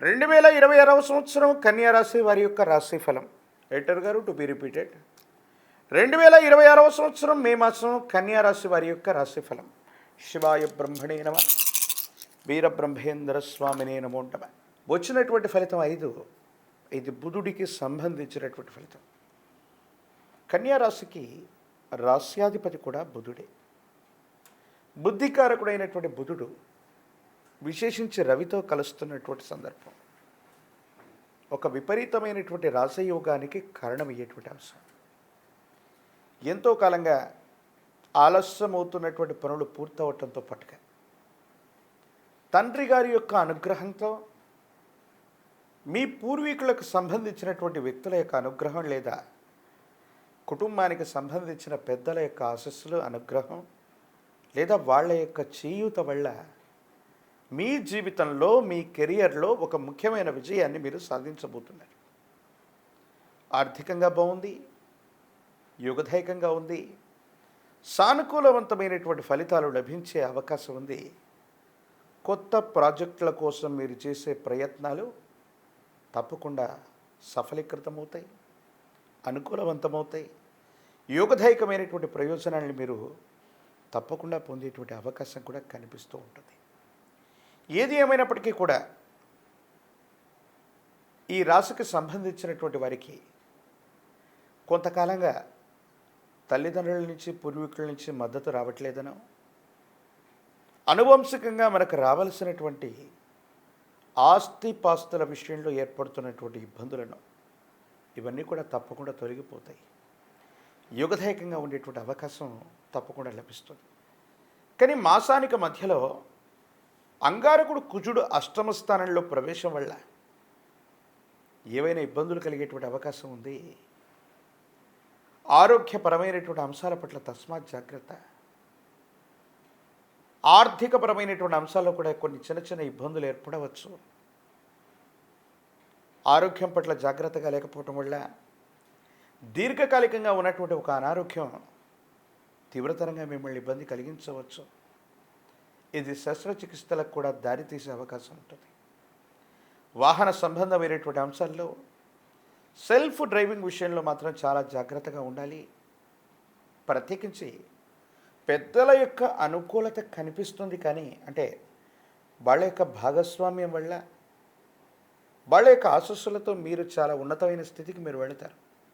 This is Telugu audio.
2026 సంవత్సరం కన్యా రాశి వారి యొక్క రాశి ఫలం. ఎడిటర్ గారు, టు బి రిపీటెడ్. 2026 సంవత్సరం మే మాసం కన్యా రాశి వారి యొక్క రాశి ఫలం. శివాయ బ్రహ్మణే నమ, వీరబ్రహ్మేంద్ర స్వామినే నమో నమ. వచ్చినటువంటి ఫలితం 5. ఇది బుధుడికి సంబంధించినటువంటి ఫలితం. కన్యా రాశికి రాశ్యాధిపతి కూడా బుధుడే. బుద్ధికారకుడైనటువంటి బుధుడు విశేషించి రవితో కలుస్తున్నటువంటి సందర్భం ఒక విపరీతమైనటువంటి రాజయోగానికి కారణమయ్యేటువంటి అంశం. ఎంతో కాలంగా ఆలస్యమవుతున్నటువంటి పనులు పూర్తవటంతో పాటుగా తండ్రి గారి యొక్క అనుగ్రహంతో మీ పూర్వీకులకు సంబంధించినటువంటి వ్యక్తుల యొక్క అనుగ్రహం లేదా కుటుంబానికి సంబంధించిన పెద్దల యొక్క ఆశస్సులు, అనుగ్రహం లేదా వాళ్ళ యొక్క చేయూత వల్ల మీ జీవితంలో, మీ కెరియర్లో ఒక ముఖ్యమైన విజయాన్ని మీరు సాధించబోతున్నారు. ఆర్థికంగా బాగుంది, యుగదాయకంగా ఉంది, సానుకూలవంతమైనటువంటి ఫలితాలు లభించే అవకాశం ఉంది. కొత్త ప్రాజెక్టుల కోసం మీరు చేసే ప్రయత్నాలు తప్పకుండా సఫలీకృతమవుతాయి, అనుకూలవంతమవుతాయి. యోగదాయకమైనటువంటి ప్రయోజనాలను మీరు తప్పకుండా పొందేటువంటి అవకాశం కూడా కనిపిస్తూ ఉంటుంది. ఏది ఏమైనప్పటికీ కూడా ఈ రాశికి సంబంధించినటువంటి వారికి కొంతకాలంగా తల్లిదండ్రుల నుంచి, పూర్వీకుల నుంచి మద్దతు రావట్లేదనో, అనువంశికంగా మనకు రావాల్సినటువంటి ఆస్తిపాస్తుల విషయంలో ఏర్పడుతున్నటువంటి ఇబ్బందులను ఇవన్నీ కూడా తప్పకుండా తొలగిపోతాయి. యుగదాయకంగా ఉండేటువంటి అవకాశం తప్పకుండా లభిస్తుంది. కానీ మాసానికి మధ్యలో అంగారకుడు కుజుడు అష్టమ స్థానంలో ప్రవేశం వల్ల ఏవైనా ఇబ్బందులు కలిగేటువంటి అవకాశం ఉంది. ఆరోగ్యపరమైనటువంటి అంశాల పట్ల తస్మాత్ జాగ్రత్త. ఆర్థికపరమైనటువంటి అంశాల్లో కూడా కొన్ని చిన్న చిన్న ఇబ్బందులు ఏర్పడవచ్చు. ఆరోగ్యం పట్ల జాగ్రత్తగా లేకపోవటం వల్ల దీర్ఘకాలికంగా ఉన్నటువంటి ఒక అనారోగ్యం తీవ్రతరంగా మిమ్మల్ని ఇబ్బంది కలిగించవచ్చు. ఇది శస్త్రచికిత్సలకు కూడా దారితీసే అవకాశం ఉంటుంది. వాహన సంబంధమైనటువంటి అంశాల్లో సెల్ఫ్ డ్రైవింగ్ విషయంలో మాత్రం చాలా జాగ్రత్తగా ఉండాలి. ప్రత్యేకించి పెద్దల యొక్క అనుకూలత కనిపిస్తుంది, కానీ అంటే వాళ్ళ యొక్క భాగస్వామ్యం వల్ల, వాళ్ళ యొక్క ఆశస్సులతో మీరు చాలా ఉన్నతమైన స్థితికి మీరు వెళతారు.